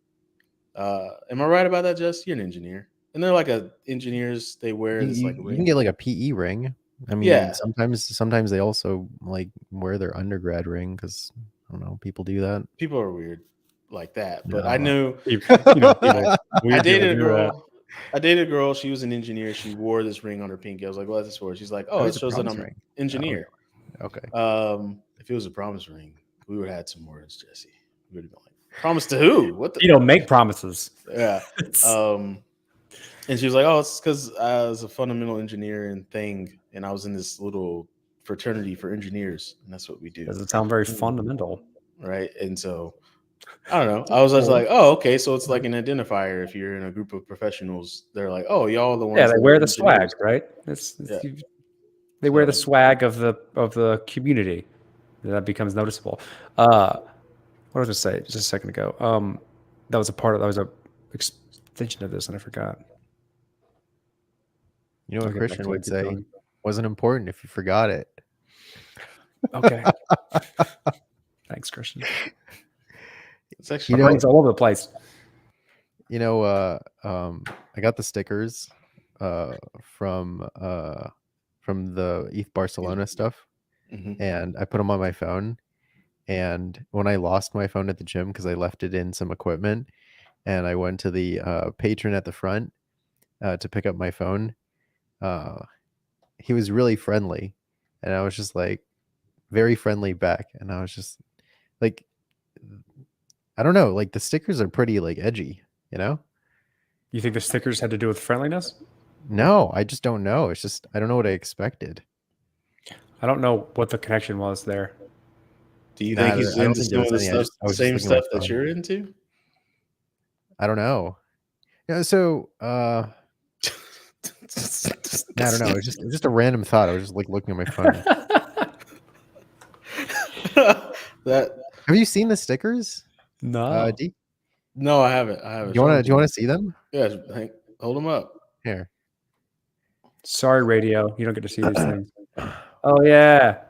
Am I right about that, Jess? You're an engineer. And they're like engineers, they wear this you can get like a PE ring. I mean, yeah. Sometimes they also wear their undergrad ring because I don't know, people do that. People are weird like that. But No. I knew I dated a girl. She was an engineer. She wore this ring on her pinky. I was like, "What's this for?" She's like, "Oh, it shows that I'm an engineer." Okay. If it was a promise ring, we would have had some words, Jesse. We would have been like, "Promise to who? What the?" You don't make promises. Yeah. And she was like, "Oh, it's because I was a fundamental engineering thing, and I was in this little fraternity for engineers, and that's what we do." Doesn't sound very fundamental, right? And so, I don't know. I was just like, "Oh, okay." So it's like an identifier. If you're in a group of professionals, they're like, "Oh, y'all are the ones." Yeah, they wear the swag, right? They wear the swag of the community. That becomes noticeable. What was I say just a second ago? That was a extension of this, and I forgot. You know what Christian would say? Wasn't important if you forgot it. Okay. Thanks, Christian. It's actually it's all over the place. I got the stickers from the ETH Barcelona stuff, and I put them on my phone. And when I lost my phone at the gym because I left it in some equipment, and I went to the patron at the front to pick up my phone, he was really friendly, and I was just like very friendly back, and I was just like, I don't know, like the stickers are pretty edgy, You think the stickers had to do with friendliness? No, I just don't know. It's just I don't know what I expected. I don't know what the connection was there. Do you think he's into some of the same stuff that you're into? I don't know. Yeah, so I don't know. It's just a random thought. I was just looking at my phone. Have you seen the stickers? No. No, I haven't. Do you want to see them? Yeah, hold them up. Here. Sorry, radio. You don't get to see these things. Oh yeah.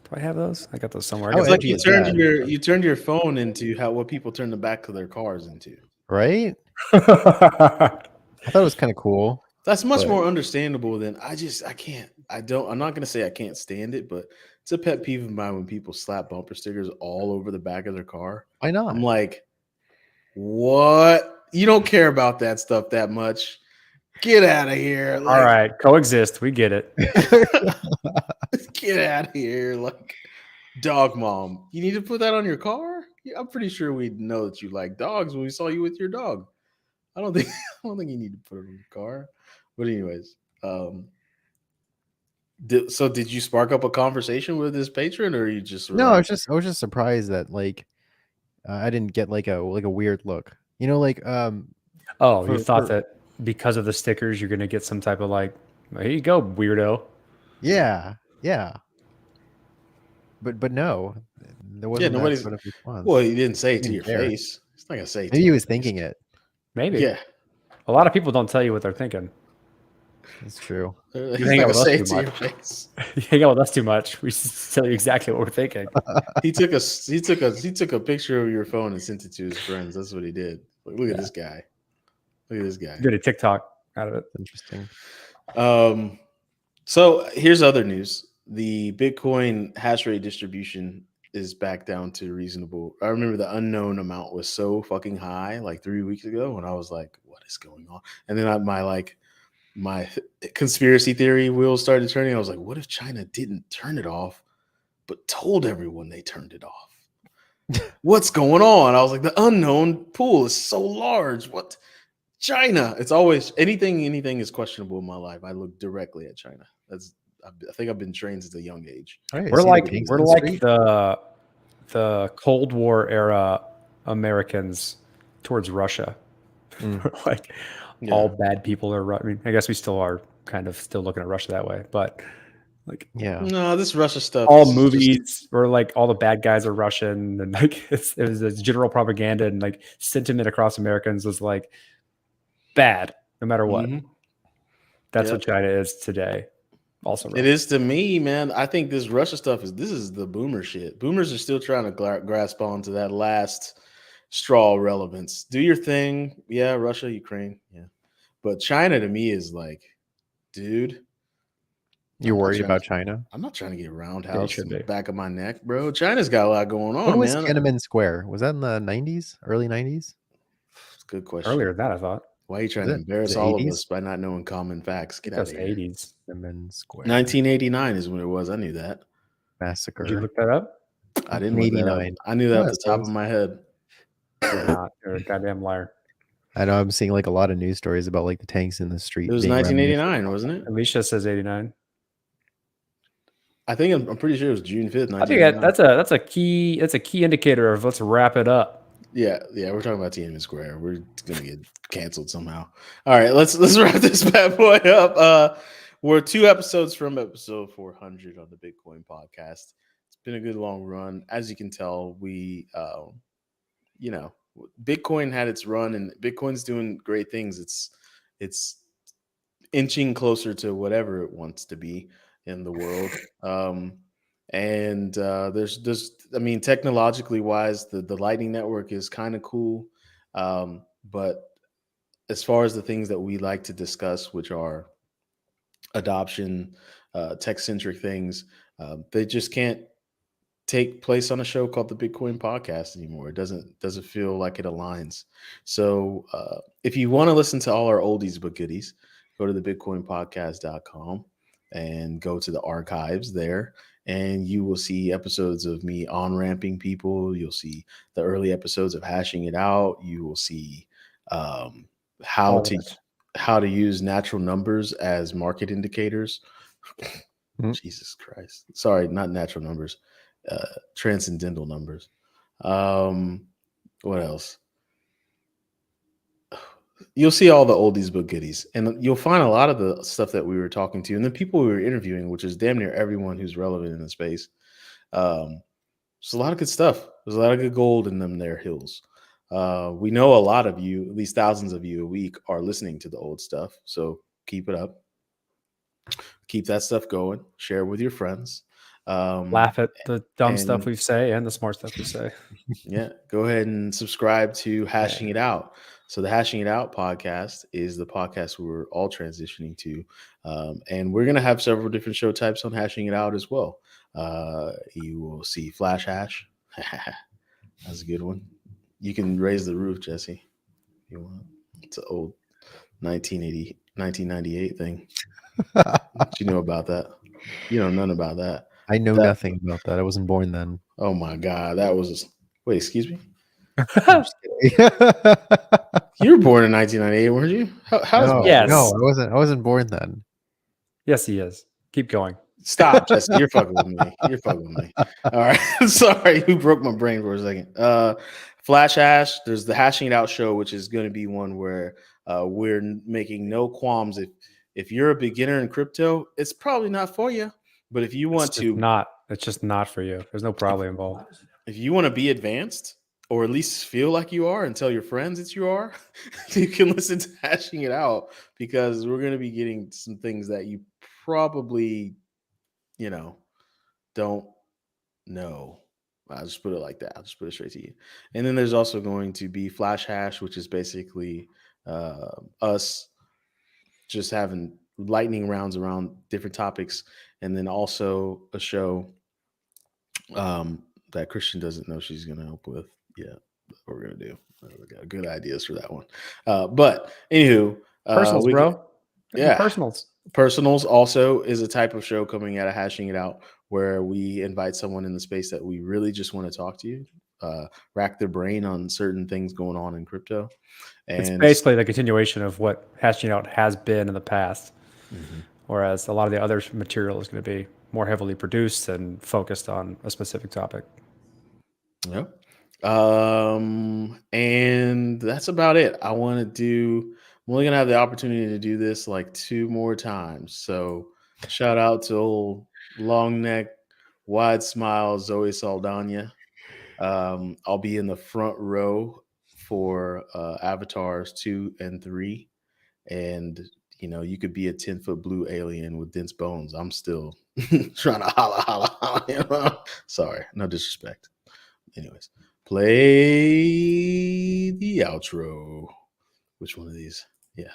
Do I have those? I got those somewhere. It's like you turned your phone into what people turn the back of their cars into. Right? I thought it was kind of cool. That's much more understandable than I'm not gonna say I can't stand it, but it's a pet peeve of mine when people slap bumper stickers all over the back of their car. Why not? I'm like, what? You don't care about that stuff that much. Get out of here. All right, coexist. We get it. Get out of here. Dog mom. You need to put that on your car? Yeah, I'm pretty sure we'd know that you like dogs when we saw you with your dog. I don't think you need to put it on your car. But anyways, did you spark up a conversation with this patron, or you just No, I was just surprised that I didn't get a weird look. You thought that because of the stickers you're gonna get some type of here you go, weirdo. Yeah. But no, there wasn't that sort of response. Well, he didn't say it to your face. He's not gonna say it. Maybe he was thinking it. Maybe. Yeah. A lot of people don't tell you what they're thinking. That's true. You hang out with us too much. You hang out with us too much. We tell you exactly what we're thinking. He took a picture of your phone and sent it to his friends. That's what he did. Like, look at this guy. Look at this guy. Did a TikTok out of it. Interesting. So here's other news. The Bitcoin hash rate distribution is back down to reasonable. I remember the unknown amount was so fucking high like 3 weeks ago when I was like, what is going on? And then my conspiracy theory wheels started turning. I was like, what if China didn't turn it off, but told everyone they turned it off? What's going on? I was like, the unknown pool is so large. What? China. It's always anything is questionable in my life. I look directly at China. I think I've been trained since a young age. Right, we're like the Cold War era Americans towards Russia. Like all bad people are. I mean, I guess we still are kind of still looking at Russia that way, but like no, this Russia stuff. All movies or like all the bad guys are Russian, and like it was a general propaganda and like sentiment across Americans was like bad no matter what. That's what China is today. Also, it is to me, man. I think this Russia stuff is the boomer shit. Boomers are still trying to grasp onto that last straw relevance. Do your thing, Russia, Ukraine, but China to me is like, dude, you're worried about China? I'm not trying to get roundhouse in the back of my neck, bro. China's got a lot going on. When was Tiananmen Square? Was that in the 90s, early 90s? Good question. Earlier than that, I thought. Why are you trying to embarrass all of us by not knowing common facts? Get out of here. 80s. Tiananmen Square. 1989 is when it was. I knew that. Massacre. Did you look that up? I didn't look that up. I knew that off the top of my head. You're a goddamn liar. I know I'm seeing like a lot of news stories about like the tanks in the street. It was 1989, wasn't it? Alicia says 89. I think I'm pretty sure it was June 5th. I think that's a key indicator of let's wrap it up. Yeah, we're talking about Tiananmen Square. We're gonna get canceled somehow. All right, let's wrap this bad boy up. We're 2 episodes from episode 400 on the Bitcoin podcast. It's been a good long run. As you can tell, we Bitcoin had its run, and Bitcoin's doing great things. It's inching closer to whatever it wants to be in the world. There's I mean, technologically wise, the Lightning Network is kind of cool. But as far as the things that we like to discuss, which are adoption, tech-centric things, they just can't take place on a show called the Bitcoin Podcast anymore. It doesn't feel like it aligns. So if you want to listen to all our oldies but goodies, go to thebitcoinpodcast.com and go to the archives there, and you will see episodes of me on-ramping people. You'll see the early episodes of hashing it out. You will see how to use natural numbers as market indicators. Jesus Christ. Sorry, not natural numbers. Transcendental numbers. What else? You'll see all the oldies but goodies, and you'll find a lot of the stuff that we were talking to and the people we were interviewing, which is damn near everyone who's relevant in the space. It's a lot of good stuff. There's a lot of good gold in them there hills. We know a lot of you, at least thousands of you a week, are listening to the old stuff. So keep it up. Keep that stuff going. Share with your friends. Laugh at the dumb stuff we say and the smart stuff we say. Yeah, go ahead and subscribe to Hashing It Out. So the Hashing It Out podcast is the podcast we're all transitioning to. And we're going to have several different show types on Hashing It Out as well. You will see Flash Hash. That's a good one. You can raise the roof, Jesse, if you want. It's an old 1998 thing. What you know about that? You know nothing about that. I know nothing about that. I wasn't born then. Oh my God. That was... Wait, excuse me? You were born in 1998, weren't you? Yes. No, I wasn't born then. Yes, he is. Keep going. Stop, Jesse. You're fucking with me. All right. Sorry, you broke my brain for a second. Flash Hash. There's the Hashing It Out show, which is going to be one where we're making no qualms. If you're a beginner in crypto, it's probably not for you. But if you want to, not It's just not for you. There's no probably involved. If you want to be advanced, or at least feel like you are, and tell your friends that you are, you can listen to Hashing It Out, because we're going to be getting some things that you probably, don't know. I'll just put it like that. I'll just put it straight to you. And then there's also going to be Flash Hash, which is basically us just having lightning rounds around different topics. And then also a show that Christian doesn't know she's going to help with. Yeah, what we're going to do. We got good ideas for that one. But anywho. Personals, bro. Yeah. Personals also is a type of show coming out of Hashing It Out, where we invite someone in the space that we really just want to talk to you, rack their brain on certain things going on in crypto. And it's basically the continuation of what Hashing It Out has been in the past. Mm-hmm. Whereas a lot of the other material is going to be more heavily produced and focused on a specific topic. Yep. And that's about it. I'm only going to have the opportunity to do this like 2 more times. So shout out to old long neck, wide smile, Zoe Saldana. I'll be in the front row for Avatars 2 and 3. And, you could be a 10-foot blue alien with dense bones. I'm still trying to holla. Sorry, no disrespect. Anyways, play the outro. Which one of these? Yeah.